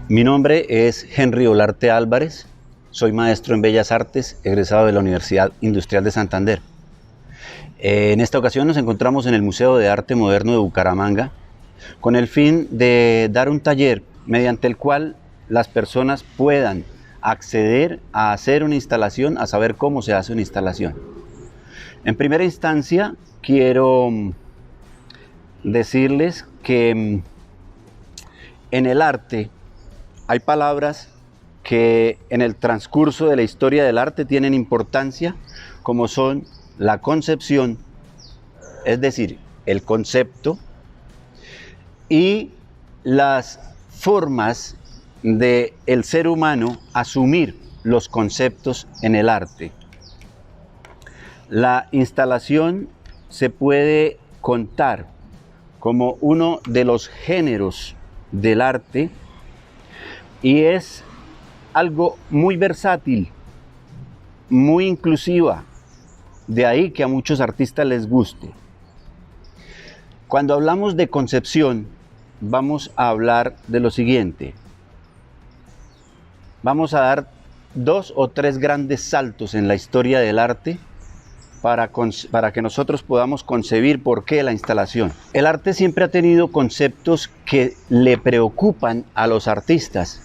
Mi nombre es Henry Olarte Álvarez, soy maestro en Bellas Artes, egresado de la Universidad Industrial de Santander. En esta ocasión nos encontramos en el Museo de Arte Moderno de Bucaramanga con el fin de dar un taller mediante el cual las personas puedan acceder a hacer una instalación, a saber cómo se hace una instalación. En primera instancia, quiero decirles que en el arte hay palabras que en el transcurso de la historia del arte tienen importancia, como son la concepción, es decir, el concepto, y las formas del ser humano asumir los conceptos en el arte. La instalación se puede contar como uno de los géneros del arte y es algo muy versátil, muy inclusiva, de ahí que a muchos artistas les guste. Cuando hablamos de concepción, vamos a hablar de lo siguiente. Vamos a dar 2 o 3 grandes saltos en la historia del arte para que nosotros podamos concebir por qué la instalación. El arte siempre ha tenido conceptos que le preocupan a los artistas,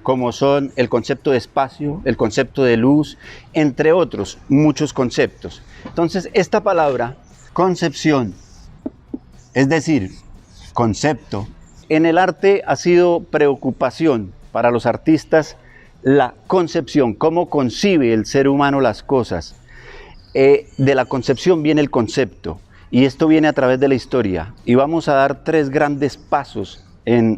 como son el concepto de espacio, el concepto de luz, entre otros muchos conceptos. Entonces, esta palabra, concepción, es decir, concepto, en el arte ha sido preocupación para los artistas la concepción, cómo concibe el ser humano las cosas. De la concepción viene el concepto, y esto viene a través de la historia, y vamos a dar 3 grandes pasos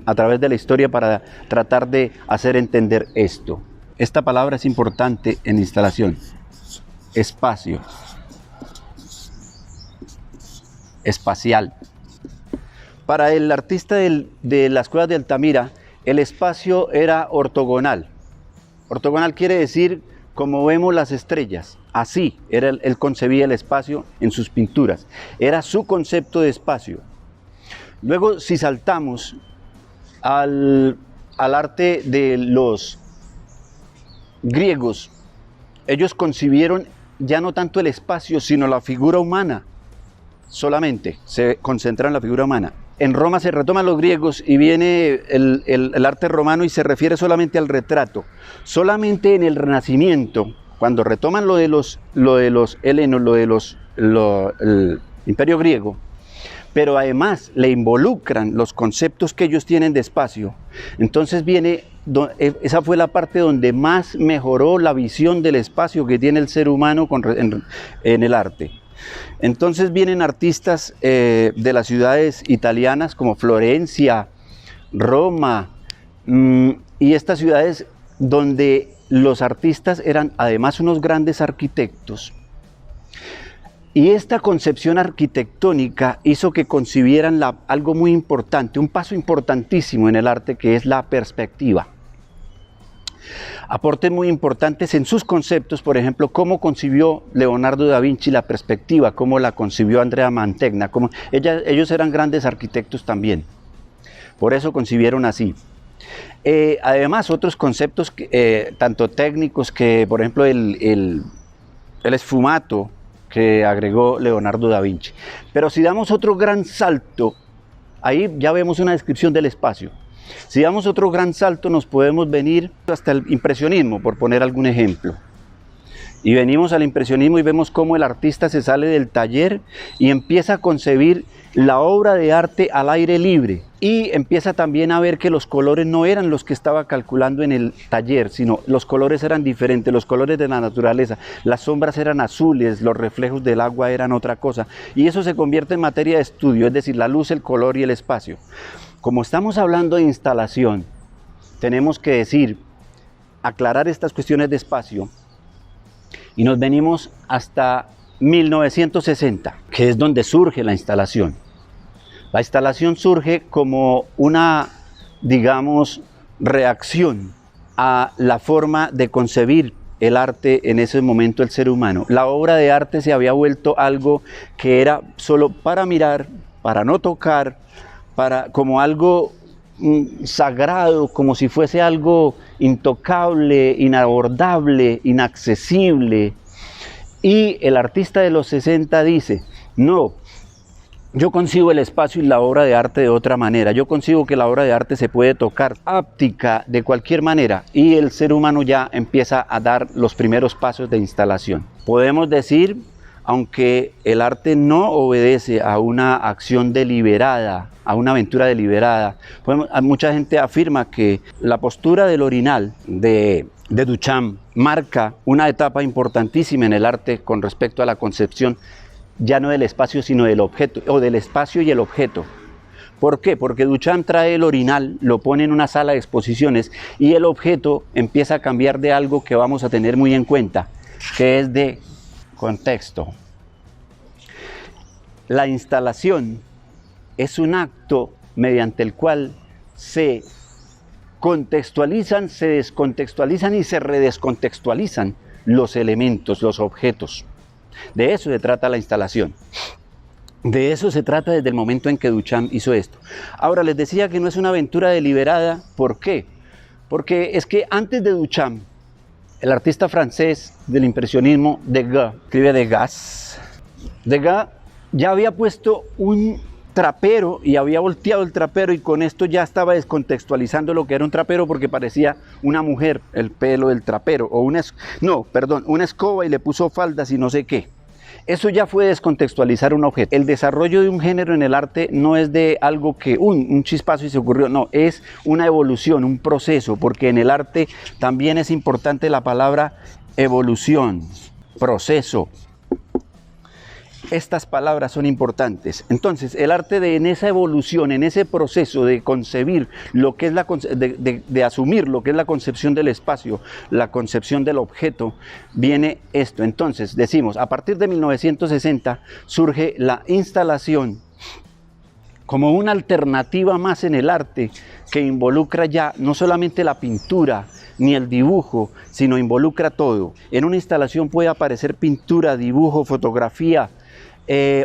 a través de la historia para tratar de hacer entender esto. Esta palabra es importante en instalación. Espacio. Espacial. Para el artista de las Cuevas de Altamira, el espacio era ortogonal. Ortogonal quiere decir como vemos las estrellas. Así él concebía el espacio en sus pinturas. Era su concepto de espacio. Luego, si saltamos al arte de los griegos, ellos concibieron ya no tanto el espacio, sino la figura humana. Solamente se concentra en la figura humana. En Roma se retoman los griegos y viene el arte romano y se refiere solamente al retrato. Solamente en el Renacimiento, cuando retoman lo de los helenos, el imperio griego, pero además le involucran los conceptos que ellos tienen de espacio, entonces esa fue la parte donde más mejoró la visión del espacio que tiene el ser humano en el arte. Entonces vienen artistas de las ciudades italianas como Florencia, Roma, y estas ciudades donde los artistas eran además unos grandes arquitectos. Y esta concepción arquitectónica hizo que concibieran algo muy importante, un paso importantísimo en el arte, que es la perspectiva. Aportes muy importantes en sus conceptos, por ejemplo, cómo concibió Leonardo da Vinci la perspectiva, cómo la concibió Andrea Mantegna, ellos eran grandes arquitectos también, por eso concibieron así. Además, otros conceptos tanto técnicos que, por ejemplo, el esfumato que agregó Leonardo da Vinci. Pero si damos otro gran salto, ahí ya vemos una descripción del espacio. Si damos otro gran salto, nos podemos venir hasta el impresionismo, por poner algún ejemplo. Y venimos al impresionismo y vemos cómo el artista se sale del taller y empieza a concebir la obra de arte al aire libre. Y empieza también a ver que los colores no eran los que estaba calculando en el taller, sino los colores eran diferentes, los colores de la naturaleza. Las sombras eran azules, los reflejos del agua eran otra cosa. Y eso se convierte en materia de estudio, es decir, la luz, el color y el espacio. Como estamos hablando de instalación, tenemos que aclarar estas cuestiones de espacio, y nos venimos hasta 1960, que es donde surge la instalación. La instalación surge como una, digamos, reacción a la forma de concebir el arte en ese momento el ser humano. La obra de arte se había vuelto algo que era solo para mirar, para no tocar, como algo sagrado, como si fuese algo intocable, inabordable, inaccesible. Y el artista de los 60 dice, no, yo concibo el espacio y la obra de arte de otra manera. Yo concibo que la obra de arte se puede tocar áptica de cualquier manera, y el ser humano ya empieza a dar los primeros pasos de instalación. Podemos decir, aunque el arte no obedece a una acción deliberada, a una aventura deliberada, mucha gente afirma que la postura del orinal de Duchamp marca una etapa importantísima en el arte con respecto a la concepción ya no del espacio sino del objeto, o del espacio y el objeto. ¿Por qué? Porque Duchamp trae el orinal, lo pone en una sala de exposiciones, y el objeto empieza a cambiar de algo que vamos a tener muy en cuenta, que es de contexto. La instalación es un acto mediante el cual se contextualizan, se descontextualizan y se redescontextualizan los elementos, los objetos. De eso se trata la instalación. De eso se trata desde el momento en que Duchamp hizo esto. Ahora, les decía que no es una aventura deliberada. ¿Por qué? Porque es que antes de Duchamp, el artista francés del impresionismo, Degas, escribe Degas, ya había puesto un trapero y había volteado el trapero, y con esto ya estaba descontextualizando lo que era un trapero, porque parecía una mujer el pelo del trapero, o una escoba, y le puso faldas y no sé qué. Eso ya fue descontextualizar un objeto. El desarrollo de un género en el arte no es de algo que un chispazo y se ocurrió, no, es una evolución, un proceso, porque en el arte también es importante la palabra evolución, proceso. Estas palabras son importantes. Entonces, el arte en esa evolución, en ese proceso de concebir lo que es de asumir lo que es la concepción del espacio, la concepción del objeto, viene esto. Entonces, decimos, a partir de 1960 surge la instalación como una alternativa más en el arte, que involucra ya no solamente la pintura ni el dibujo, sino involucra todo. En una instalación puede aparecer pintura, dibujo, fotografía,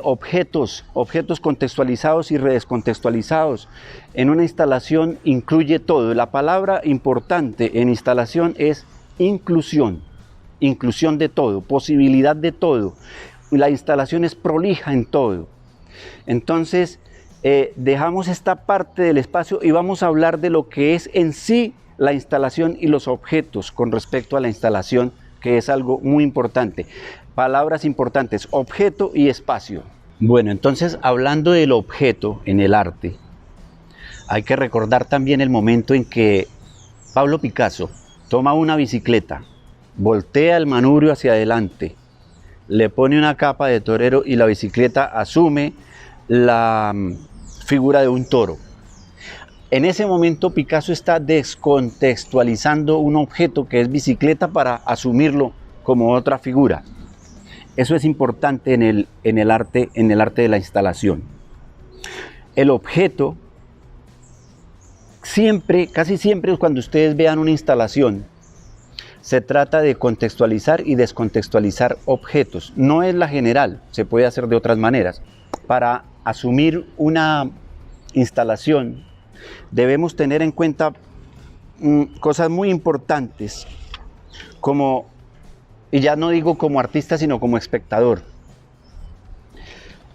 objetos contextualizados y redescontextualizados. En una instalación incluye todo. La palabra importante en instalación es inclusión, inclusión de todo, posibilidad de todo. La instalación es prolija en todo. Entonces, dejamos esta parte del espacio y vamos a hablar de lo que es en sí la instalación y los objetos con respecto a la instalación, que es algo muy importante. Palabras importantes, objeto y espacio. Bueno, entonces, hablando del objeto en el arte, hay que recordar también el momento en que Pablo Picasso toma una bicicleta, voltea el manubrio hacia adelante, le pone una capa de torero y la bicicleta asume la figura de un toro. En ese momento Picasso está descontextualizando un objeto que es bicicleta para asumirlo como otra figura. Eso es importante en el arte de la instalación. El objeto, casi siempre cuando ustedes vean una instalación, se trata de contextualizar y descontextualizar objetos. No es la general, se puede hacer de otras maneras. Para asumir una instalación, debemos tener en cuenta cosas muy importantes, como, y ya no digo como artista, sino como espectador.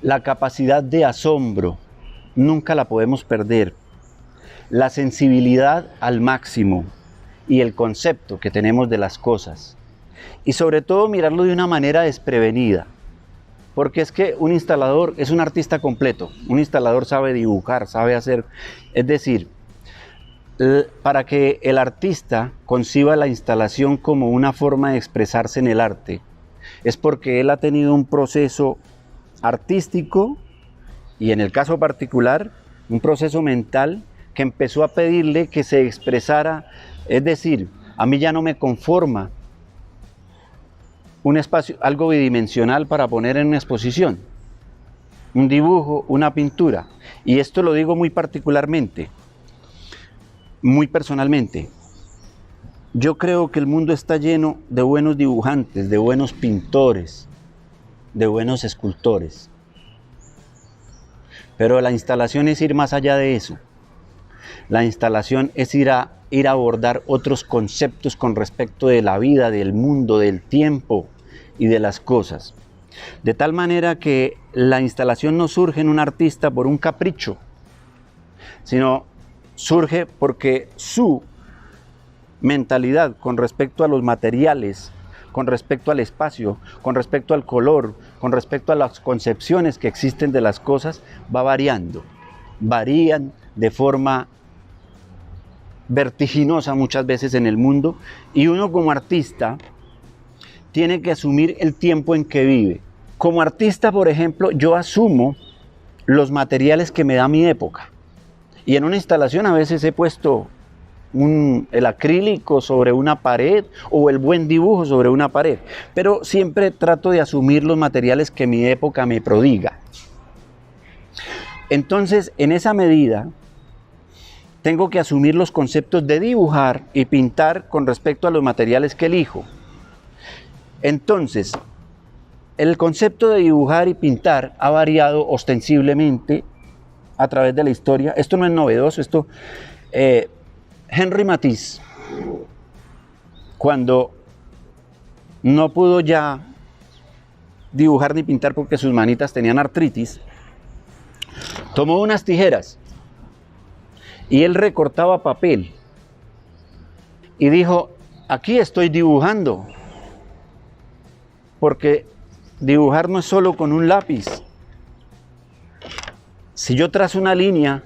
La capacidad de asombro, nunca la podemos perder. La sensibilidad al máximo y el concepto que tenemos de las cosas. Y sobre todo mirarlo de una manera desprevenida. Porque es que un instalador es un artista completo. Un instalador sabe dibujar, sabe hacer. Es decir, para que el artista conciba la instalación como una forma de expresarse en el arte, es porque él ha tenido un proceso artístico y, en el caso particular, un proceso mental que empezó a pedirle que se expresara. Es decir, a mí ya no me conforma un espacio, algo bidimensional para poner en una exposición, un dibujo, una pintura. Y esto lo digo muy particularmente, muy personalmente. Yo creo que el mundo está lleno de buenos dibujantes, de buenos pintores, de buenos escultores. Pero la instalación es ir más allá de eso. La instalación es ir a abordar otros conceptos con respecto de la vida, del mundo, del tiempo y de las cosas. De tal manera que la instalación no surge en un artista por un capricho, sino surge porque su mentalidad con respecto a los materiales, con respecto al espacio, con respecto al color, con respecto a las concepciones que existen de las cosas, va variando. Varían de forma vertiginosa muchas veces en el mundo, y uno como artista tiene que asumir el tiempo en que vive. Como artista, por ejemplo, yo asumo los materiales que me da mi época. Y en una instalación a veces he puesto el acrílico sobre una pared o el buen dibujo sobre una pared, pero siempre trato de asumir los materiales que mi época me prodiga. Entonces, en esa medida, tengo que asumir los conceptos de dibujar y pintar con respecto a los materiales que elijo. Entonces, el concepto de dibujar y pintar ha variado ostensiblemente a través de la historia. Esto no es novedoso, Henri Matisse, cuando no pudo ya dibujar ni pintar porque sus manitas tenían artritis, tomó unas tijeras y él recortaba papel y dijo: aquí estoy dibujando, porque dibujar no es solo con un lápiz. Si yo trazo una línea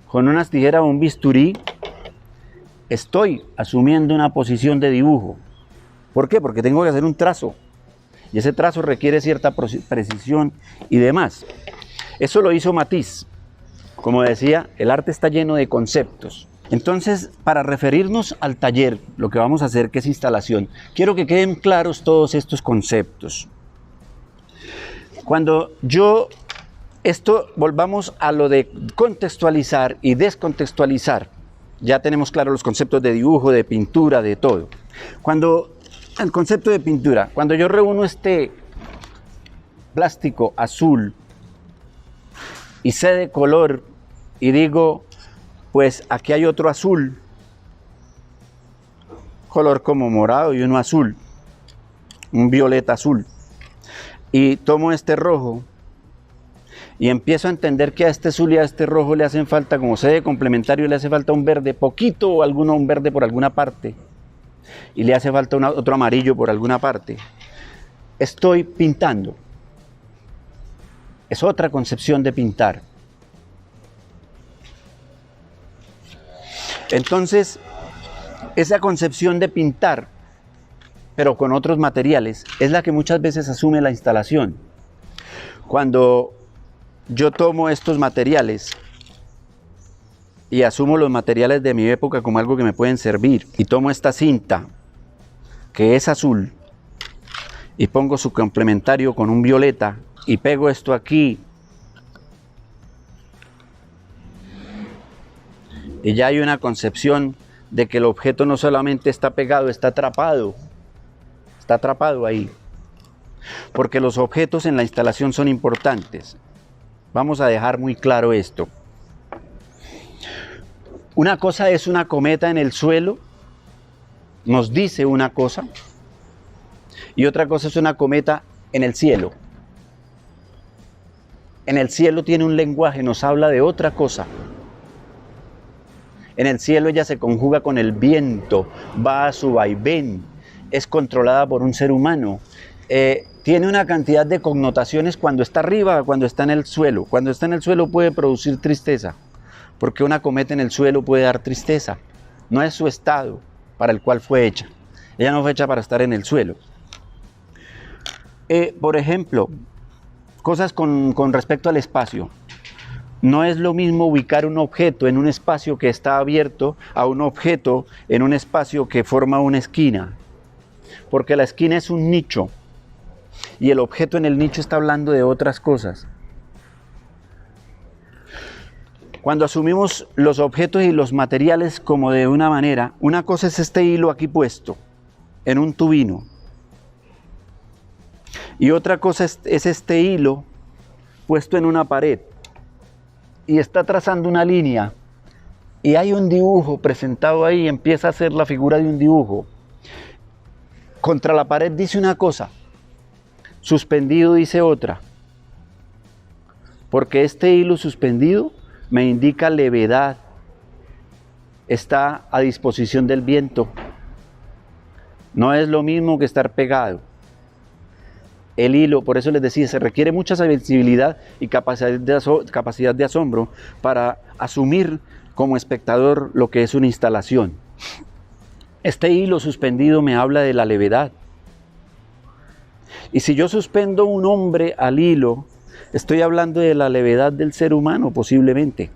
con unas tijeras o un bisturí, estoy asumiendo una posición de dibujo. ¿Por qué? Porque tengo que hacer un trazo, y ese trazo requiere cierta precisión y demás. Eso lo hizo Matisse. Como decía, el arte está lleno de conceptos. Entonces, para referirnos al taller, lo que vamos a hacer, que es instalación, quiero que queden claros todos estos conceptos. Cuando volvamos a lo de contextualizar y descontextualizar. Ya tenemos claros los conceptos de dibujo, de pintura, de todo. El concepto de pintura, cuando yo reúno este plástico azul y sé de color y digo, pues aquí hay otro azul, color como morado y uno azul, un violeta azul, y tomo este rojo y empiezo a entender que a este azul y a este rojo le hacen falta, como sede complementario, le hace falta un verde poquito o un verde por alguna parte, y le hace falta otro amarillo por alguna parte. Estoy pintando. Es otra concepción de pintar. Entonces, esa concepción de pintar, pero con otros materiales, es la que muchas veces asume la instalación. Cuando yo tomo estos materiales y asumo los materiales de mi época como algo que me pueden servir, y tomo esta cinta que es azul y pongo su complementario con un violeta y pego esto aquí, y ya hay una concepción de que el objeto no solamente está pegado, está atrapado ahí, porque los objetos en la instalación son importantes. Vamos a dejar muy claro esto. Una cosa es una cometa en el suelo, nos dice una cosa, y otra cosa es una cometa en el cielo. En el cielo tiene un lenguaje, nos habla de otra cosa. En el cielo ella se conjuga con el viento, va a su vaivén, es controlada por un ser humano. Tiene una cantidad de connotaciones cuando está arriba, cuando está en el suelo. Cuando está en el suelo puede producir tristeza, porque una cometa en el suelo puede dar tristeza. No es su estado para el cual fue hecha. Ella no fue hecha para estar en el suelo. Por ejemplo, cosas con respecto al espacio. No es lo mismo ubicar un objeto en un espacio que está abierto a un objeto en un espacio que forma una esquina, porque la esquina es un nicho y el objeto en el nicho está hablando de otras cosas. Cuando asumimos los objetos y los materiales como de una manera, una cosa es este hilo aquí puesto en un tubino, y otra cosa es este hilo puesto en una pared. y está trazando una línea y hay un dibujo presentado ahí, empieza a hacer la figura de un dibujo. Contra la pared dice una cosa, suspendido dice otra, porque este hilo suspendido me indica levedad, está a disposición del viento, no es lo mismo que estar pegado. El hilo, por eso les decía, se requiere mucha sensibilidad y capacidad de asombro para asumir como espectador lo que es una instalación. Este hilo suspendido me habla de la levedad. Y si yo suspendo un hombre al hilo, estoy hablando de la levedad del ser humano posiblemente.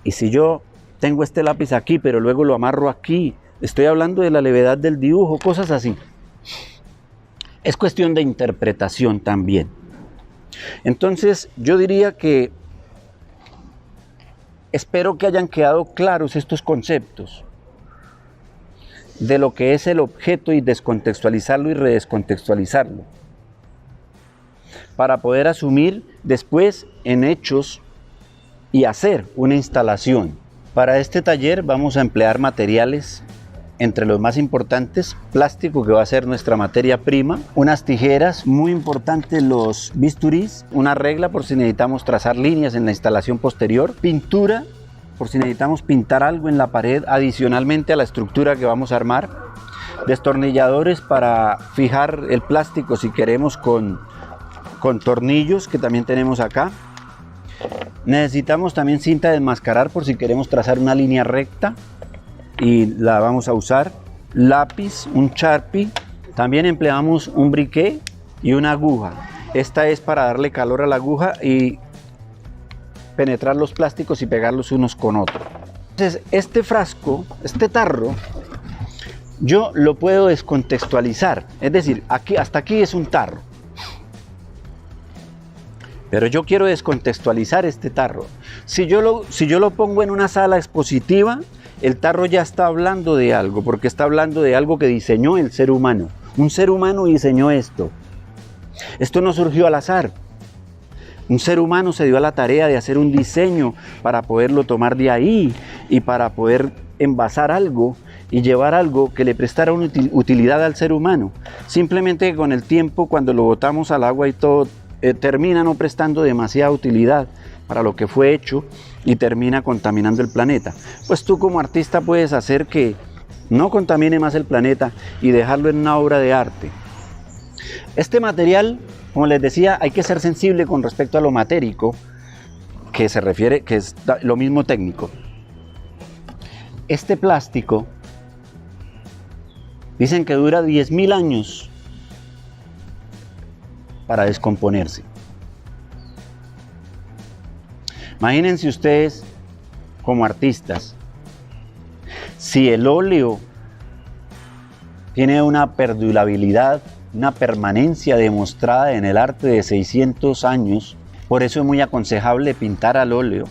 Y si yo tengo este lápiz aquí, pero luego lo amarro aquí, estoy hablando de la levedad del dibujo, cosas así. Es cuestión de interpretación también. Entonces, yo diría que espero que hayan quedado claros estos conceptos de lo que es el objeto y descontextualizarlo y redescontextualizarlo, para poder asumir después en hechos y hacer una instalación. Para este taller vamos a emplear materiales entre los más importantes, plástico, que va a ser nuestra materia prima, unas tijeras, muy importantes los bisturís, una regla por si necesitamos trazar líneas en la instalación posterior, pintura por si necesitamos pintar algo en la pared adicionalmente a la estructura que vamos a armar, destornilladores para fijar el plástico si queremos con tornillos que también tenemos acá. Necesitamos también cinta de enmascarar por si queremos trazar una línea recta y la vamos a usar, lápiz, un Sharpie, también empleamos un briquet y una aguja. Esta es para darle calor a la aguja y penetrar los plásticos y pegarlos unos con otros. Entonces este frasco, este tarro, yo lo puedo descontextualizar, es decir, aquí, hasta aquí es un tarro, pero yo quiero descontextualizar este tarro. Si yo lo pongo en una sala expositiva, el tarro ya está hablando de algo, porque está hablando de algo que diseñó el ser humano. Un ser humano diseñó esto. Esto no surgió al azar. Un ser humano se dio a la tarea de hacer un diseño para poderlo tomar de ahí y para poder envasar algo y llevar algo que le prestara una utilidad al ser humano. Simplemente con el tiempo, cuando lo botamos al agua y todo, termina no prestando demasiada utilidad para lo que fue hecho y termina contaminando el planeta. Pues tú como artista puedes hacer que no contamine más el planeta y dejarlo en una obra de arte. Este material, como les decía, hay que ser sensible con respecto a lo matérico, que se refiere, que es lo mismo técnico. Este plástico, dicen que dura 10.000 años para descomponerse. Imagínense ustedes como artistas, si el óleo tiene una perdurabilidad, una permanencia demostrada en el arte de 600 años, por eso es muy aconsejable pintar al óleo,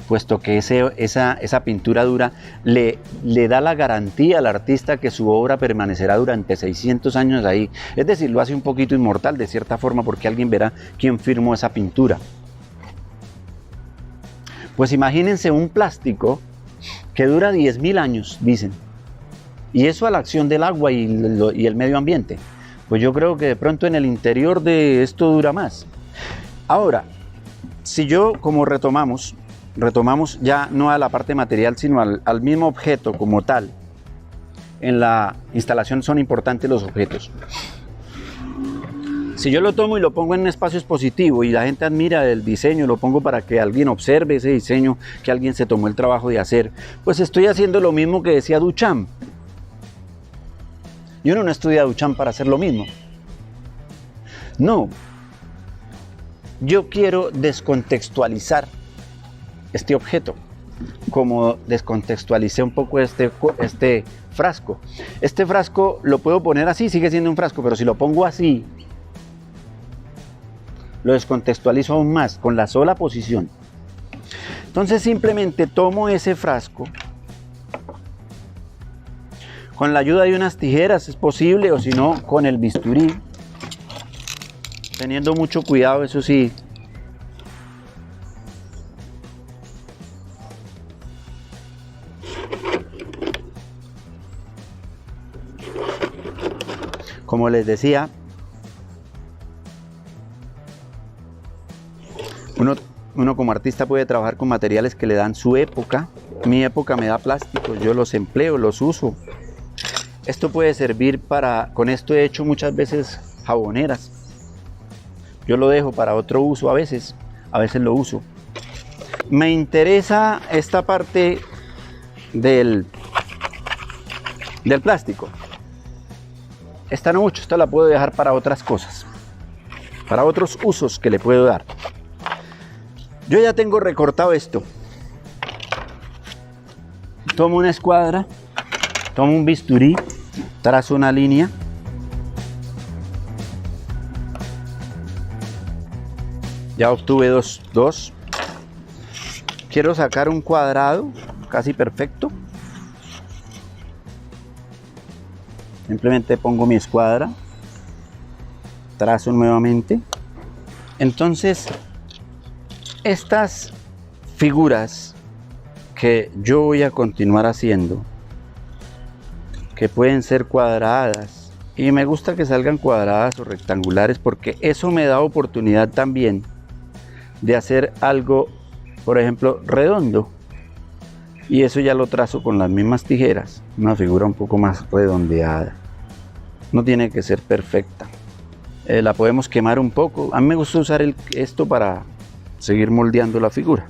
puesto que esa pintura dura le da la garantía al artista que su obra permanecerá durante 600 años ahí. Es decir, lo hace un poquito inmortal de cierta forma, porque alguien verá quién firmó esa pintura. Pues imagínense un plástico que dura 10.000 años, dicen, y eso a la acción del agua y el medio ambiente. Pues yo creo que de pronto en el interior de esto dura más. Ahora, si yo, como retomamos ya no a la parte material, sino al mismo objeto como tal. En la instalación son importantes los objetos. Si yo lo tomo y lo pongo en un espacio expositivo y la gente admira el diseño, lo pongo para que alguien observe ese diseño que alguien se tomó el trabajo de hacer, pues estoy haciendo lo mismo que decía Duchamp. Y uno no estudia Duchamp para hacer lo mismo. No. Yo quiero descontextualizar este objeto, como descontextualicé un poco este frasco. Este frasco lo puedo poner así, sigue siendo un frasco, pero si lo pongo así, lo descontextualizo aún más, con la sola posición. Entonces simplemente tomo ese frasco, con la ayuda de unas tijeras es posible, o si no, con el bisturí, teniendo mucho cuidado, eso sí, Como les decía, uno como artista puede trabajar con materiales que le dan su época. Mi época me da plástico, yo los empleo, los uso. Esto puede servir con esto he hecho muchas veces jaboneras. Yo lo dejo para otro uso a veces lo uso. Me interesa esta parte del plástico. Esta no mucho, esta la puedo dejar para otras cosas, para otros usos que le puedo dar. Yo ya tengo recortado esto. Tomo una escuadra, tomo un bisturí, trazo una línea. Ya obtuve dos. Quiero sacar un cuadrado casi perfecto. Simplemente pongo mi escuadra, trazo nuevamente. Entonces, estas figuras que yo voy a continuar haciendo, que pueden ser cuadradas, y me gusta que salgan cuadradas o rectangulares porque eso me da oportunidad también de hacer algo, por ejemplo, redondo, y eso ya lo trazo con las mismas tijeras, una figura un poco más redondeada. No tiene que ser perfecta, la podemos quemar un poco. A mí me gusta usar esto para seguir moldeando la figura.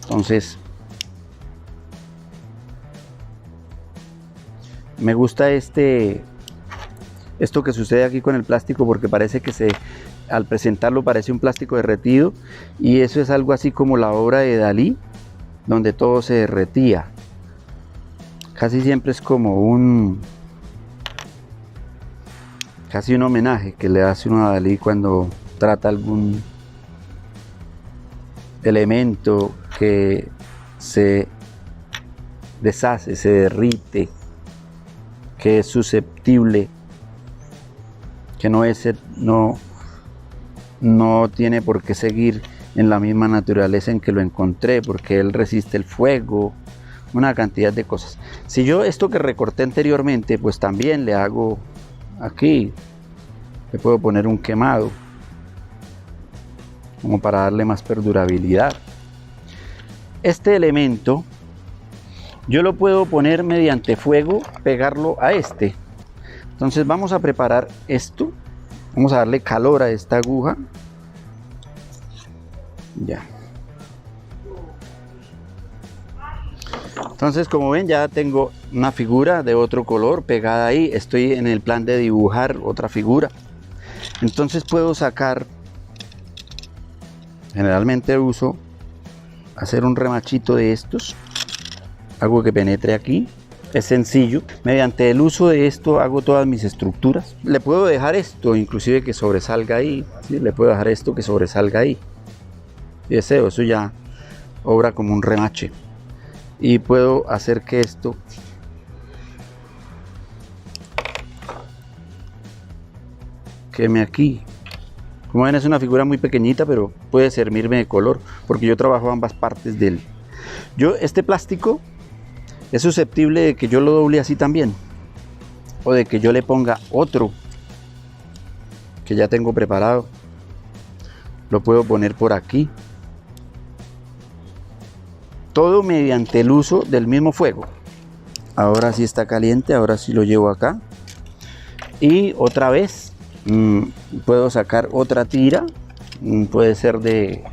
Entonces me gusta esto que sucede aquí con el plástico, porque parece que al presentarlo parece un plástico derretido, y eso es algo así como la obra de Dalí, donde todo se derretía. Casi siempre es como casi un homenaje que le hace uno a Dalí cuando trata algún elemento que se deshace, se derrite, que es susceptible, que no tiene por qué seguir en la misma naturaleza en que lo encontré, porque él resiste el fuego, una cantidad de cosas. Si yo esto que recorté anteriormente, pues también le hago aquí, le puedo poner un quemado, como para darle más perdurabilidad. Este elemento yo lo puedo poner mediante fuego, pegarlo a este. Entonces vamos a preparar esto, vamos a darle calor a esta aguja. Ya. Entonces, como ven, ya tengo una figura de otro color pegada ahí. Estoy en el plan de dibujar otra figura. Entonces puedo sacar, generalmente uso hacer un remachito de estos, algo que penetre aquí. Es sencillo. Mediante el uso de esto hago todas mis estructuras. Le puedo dejar esto inclusive que sobresalga ahí, ¿sí? Le puedo dejar esto que sobresalga ahí. Y deseo, eso ya obra como un remache. Y puedo hacer que esto queme aquí. Como ven, es una figura muy pequeñita, pero puede servirme de color, porque yo trabajo ambas partes de él. Este plástico es susceptible de que yo lo doble así también, o de que yo le ponga otro que ya tengo preparado. Lo puedo poner por aquí. Todo mediante el uso del mismo fuego. Ahora sí está caliente, ahora sí lo llevo acá. Y otra vez puedo sacar otra tira, puede ser de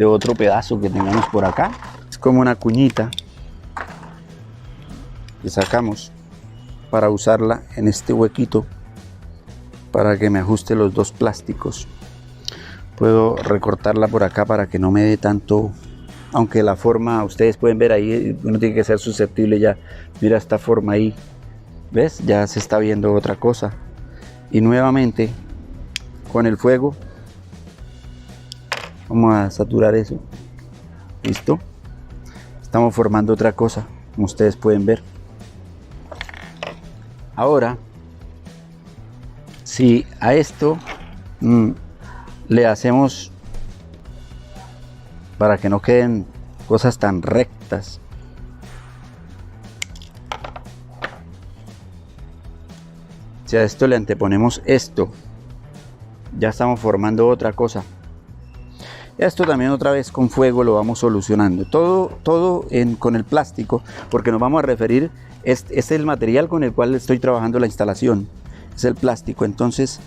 otro pedazo que tengamos por acá. Es como una cuñita que sacamos para usarla en este huequito para que me ajuste los dos plásticos. Puedo recortarla por acá para que no me dé tanto, aunque la forma, ustedes pueden ver ahí, uno tiene que ser susceptible ya. Mira esta forma ahí, ¿ves? Ya se está viendo otra cosa. Y nuevamente con el fuego vamos a saturar eso. ¿Listo? Estamos formando otra cosa, como ustedes pueden ver. Ahora, si a esto le hacemos, para que no queden cosas tan rectas, Si a esto le anteponemos esto, ya estamos formando otra cosa. Esto también otra vez con fuego lo vamos solucionando. Todo con el plástico, porque nos vamos a referir, este es el material con el cual estoy trabajando la instalación, es el plástico. Entonces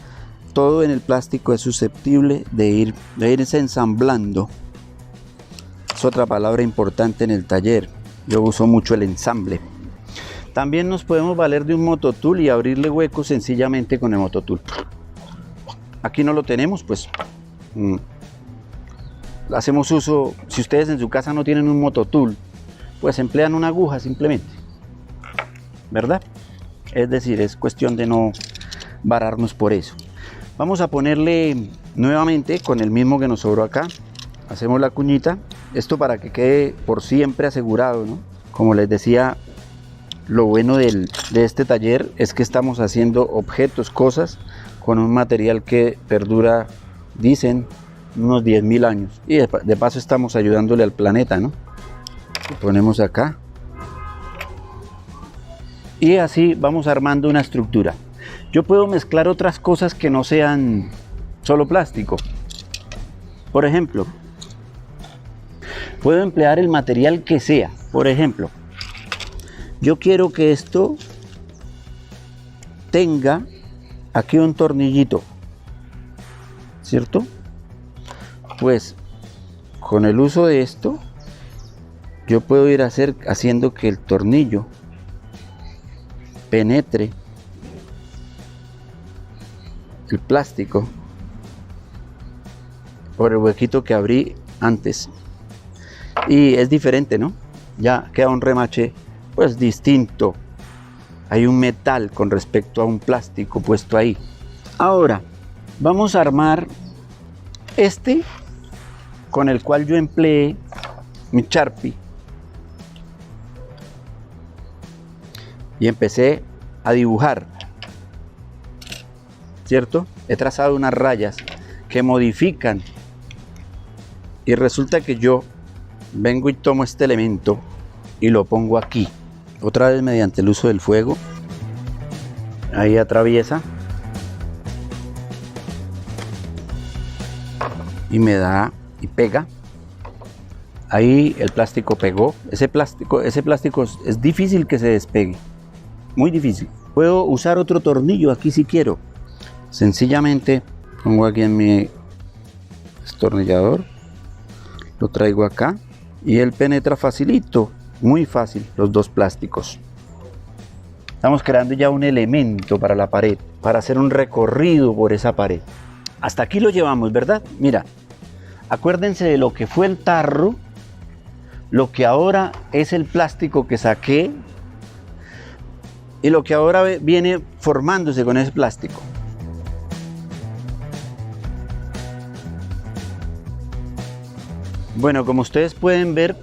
todo en el plástico es susceptible de irse ensamblando. Es otra palabra importante en el taller. Yo uso mucho el ensamble. También nos podemos valer de un mototool y abrirle huecos sencillamente con el mototool. Aquí no lo tenemos, pues hacemos uso. Si ustedes en su casa no tienen un mototool, pues emplean una aguja simplemente, ¿verdad? Es decir, es cuestión de no vararnos por eso. Vamos a ponerle nuevamente con el mismo que nos sobró acá. Hacemos la cuñita, esto para que quede por siempre asegurado, ¿no? Como les decía, lo bueno de este taller es que estamos haciendo objetos, cosas, con un material que perdura, dicen, unos 10.000 años. Y de paso estamos ayudándole al planeta, ¿no? Lo ponemos acá. Y así vamos armando una estructura. Yo puedo mezclar otras cosas que no sean solo plástico. Por ejemplo, puedo emplear el material que sea. Por ejemplo, yo quiero que esto tenga aquí un tornillito, ¿cierto? Pues con el uso de esto, yo puedo ir haciendo que el tornillo penetre el plástico por el huequito que abrí antes. Y es diferente, ¿no? Ya queda un remache pues distinto. Hay un metal con respecto a un plástico puesto ahí. Ahora vamos a armar este con el cual yo empleé mi Sharpie y empecé a dibujar, ¿cierto? He trazado unas rayas que modifican y resulta que yo vengo y tomo este elemento y lo pongo aquí. Otra vez mediante el uso del fuego. Ahí atraviesa. Y me da y pega. Ahí el plástico pegó. Ese plástico es difícil que se despegue. Muy difícil. Puedo usar otro tornillo aquí si quiero. Sencillamente pongo aquí en mi destornillador. Lo traigo acá. Y él penetra facilito. Muy fácil los dos plásticos. Estamos creando ya un elemento para la pared, para hacer un recorrido por esa pared. Hasta aquí lo llevamos, ¿verdad? Mira, acuérdense de lo que fue el tarro, lo que ahora es el plástico que saqué y lo que ahora viene formándose con ese plástico. Bueno, como ustedes pueden ver,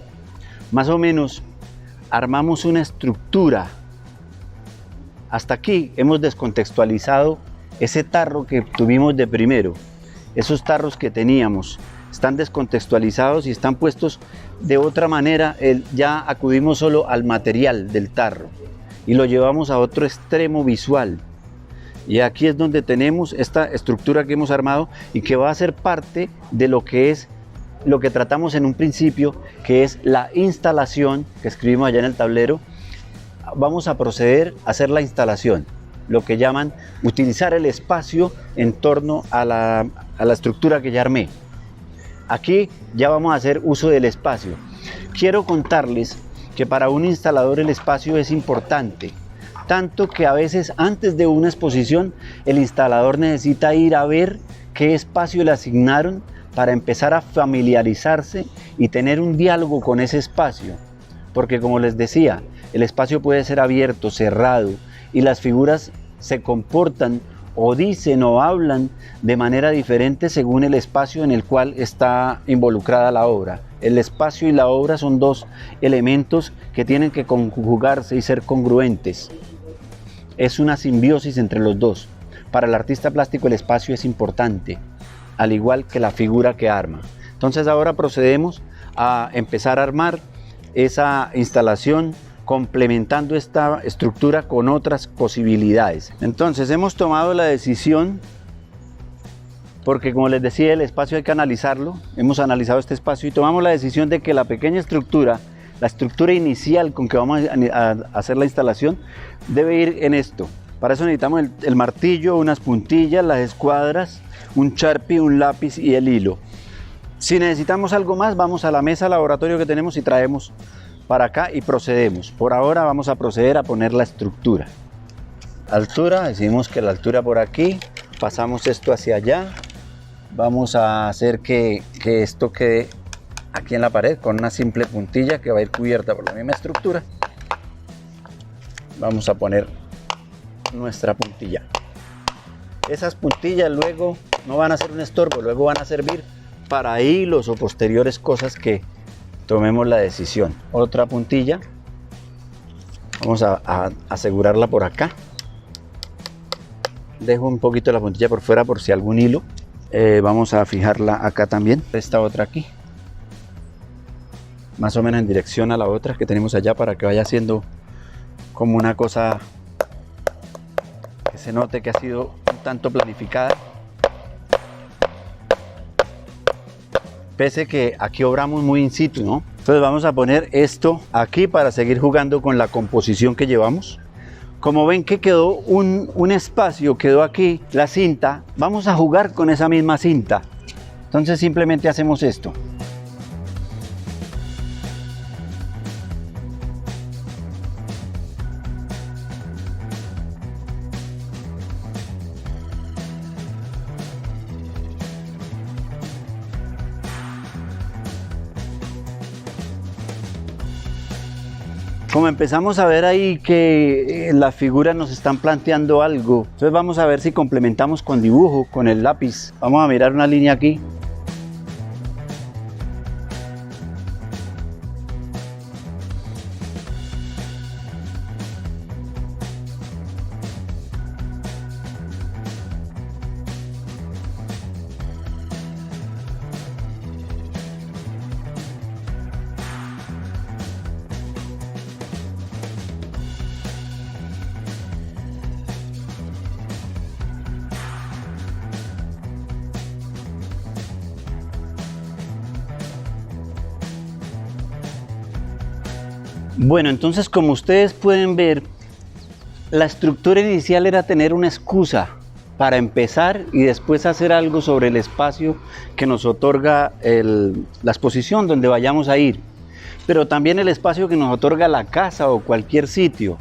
más o menos armamos una estructura. Hasta aquí hemos descontextualizado ese tarro que tuvimos de primero. Esos tarros que teníamos están descontextualizados y están puestos de otra manera. Ya acudimos solo al material del tarro y lo llevamos a otro extremo visual. Y aquí es donde tenemos esta estructura que hemos armado y que va a ser parte de lo que es lo que tratamos en un principio, que es la instalación que escribimos allá en el tablero. Vamos a proceder a hacer la instalación, lo que llaman utilizar el espacio en torno a la estructura que ya armé. Aquí ya vamos a hacer uso del espacio. Quiero contarles que para un instalador el espacio es importante, tanto que a veces antes de una exposición el instalador necesita ir a ver qué espacio le asignaron para empezar a familiarizarse y tener un diálogo con ese espacio. Porque como les decía, el espacio puede ser abierto, cerrado, y las figuras se comportan o dicen o hablan de manera diferente según el espacio en el cual está involucrada la obra. El espacio y la obra son dos elementos que tienen que conjugarse y ser congruentes. Es una simbiosis entre los dos. Para el artista plástico el espacio es importante, al igual que la figura que arma. Entonces ahora procedemos a empezar a armar esa instalación complementando esta estructura con otras posibilidades. Entonces hemos tomado la decisión, porque como les decía, el espacio hay que analizarlo. Hemos analizado este espacio y tomamos la decisión de que la pequeña estructura, la estructura inicial con que vamos a hacer la instalación, debe ir en esto. Para eso necesitamos el martillo, unas puntillas, las escuadras, un Sharpie, un lápiz y el hilo. Si necesitamos algo más, vamos a la mesa laboratorio que tenemos y traemos para acá y procedemos. Por ahora vamos a proceder a poner la estructura. Altura, decimos que la altura por aquí, pasamos esto hacia allá. Vamos a hacer que esto quede aquí en la pared con una simple puntilla que va a ir cubierta por la misma estructura. Vamos a poner nuestra puntilla. Esas puntillas luego no van a ser un estorbo, luego van a servir para hilos o posteriores cosas que tomemos la decisión. Otra puntilla, vamos a asegurarla por acá. Dejo un poquito la puntilla por fuera por si algún hilo. Vamos a fijarla acá también, esta otra aquí, más o menos en dirección a la otra que tenemos allá, para que vaya siendo como una cosa que se note que ha sido un tanto planificada. Pese que aquí obramos muy in situ, ¿no? Entonces vamos a poner esto aquí para seguir jugando con la composición que llevamos. Como ven que quedó un espacio, quedó aquí la cinta, vamos a jugar con esa misma cinta. Entonces simplemente hacemos esto. Como empezamos a ver ahí que las figuras nos están planteando algo, entonces vamos a ver si complementamos con dibujo, con el lápiz. Vamos a mirar una línea aquí. Bueno, entonces como ustedes pueden ver, la estructura inicial era tener una excusa para empezar y después hacer algo sobre el espacio que nos otorga la exposición donde vayamos a ir, pero también el espacio que nos otorga la casa o cualquier sitio.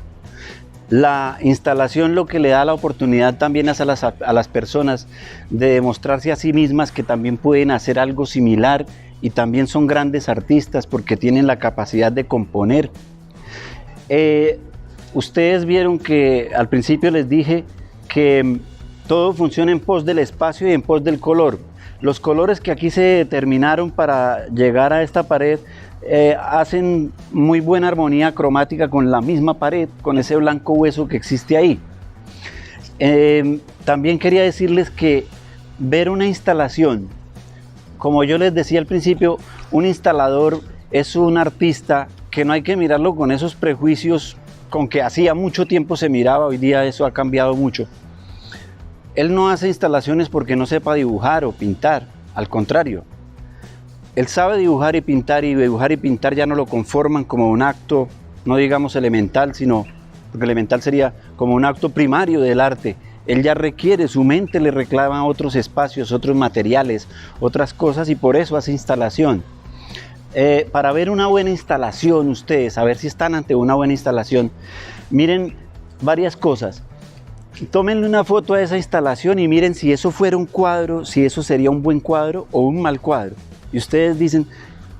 La instalación lo que le da la oportunidad también es a las personas de demostrarse a sí mismas que también pueden hacer algo similar y también son grandes artistas porque tienen la capacidad de componer. Ustedes vieron que al principio les dije que todo funciona en pos del espacio y en pos del color. Los colores que aquí se determinaron para llegar a esta pared hacen muy buena armonía cromática con la misma pared, con ese blanco hueso que existe ahí. También quería decirles que ver una instalación, como yo les decía al principio, un instalador es un artista que no hay que mirarlo con esos prejuicios con que hacía mucho tiempo se miraba. Hoy día eso ha cambiado mucho. Él no hace instalaciones porque no sepa dibujar o pintar, al contrario. Él sabe dibujar y pintar ya no lo conforman como un acto, no digamos elemental, sino, porque elemental sería como un acto primario del arte. Él ya requiere, su mente le reclama otros espacios, otros materiales, otras cosas, y por eso hace instalación. Para ver una buena instalación, ustedes, a ver si están ante una buena instalación, miren varias cosas. Tómenle una foto a esa instalación y miren si eso fuera un cuadro, si eso sería un buen cuadro o un mal cuadro. Y ustedes dicen,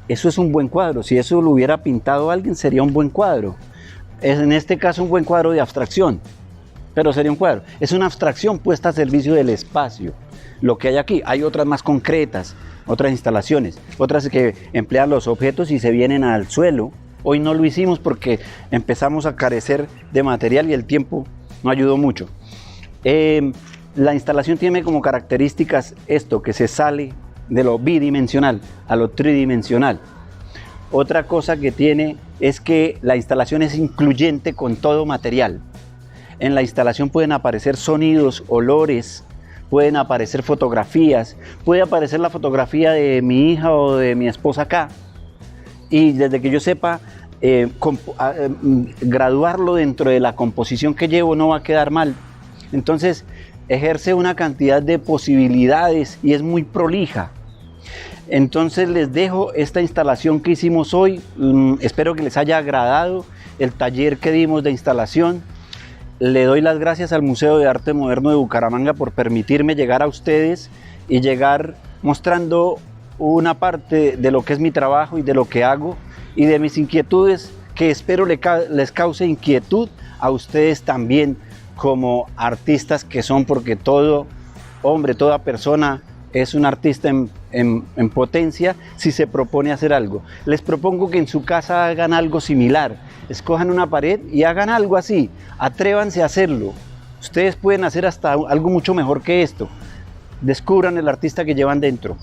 eso es un buen cuadro, si eso lo hubiera pintado alguien sería un buen cuadro. Es en este caso un buen cuadro de abstracción, pero sería un cuadro. Es una abstracción puesta a servicio del espacio. Lo que hay aquí, hay otras más concretas, otras instalaciones, otras que emplean los objetos y se vienen al suelo. Hoy no lo hicimos porque empezamos a carecer de material y el tiempo no ayudó mucho. La instalación tiene como características esto, que se sale de lo bidimensional a lo tridimensional. Otra cosa que tiene es que la instalación es incluyente con todo material. En la instalación pueden aparecer sonidos, olores, pueden aparecer fotografías, puede aparecer la fotografía de mi hija o de mi esposa acá. Y desde que yo sepa, graduarlo dentro de la composición que llevo no va a quedar mal. Entonces ejerce una cantidad de posibilidades y es muy prolija. Entonces les dejo esta instalación que hicimos hoy. Espero que les haya agradado el taller que dimos de instalación. Le doy las gracias al Museo de Arte Moderno de Bucaramanga por permitirme llegar a ustedes y llegar mostrando una parte de lo que es mi trabajo y de lo que hago y de mis inquietudes, que espero les cause inquietud a ustedes también como artistas que son, porque todo hombre, toda persona es un artista en potencia si se propone hacer algo. Les propongo que en su casa hagan algo similar, escojan una pared y hagan algo así, atrévanse a hacerlo. Ustedes pueden hacer hasta algo mucho mejor que esto. Descubran el artista que llevan dentro.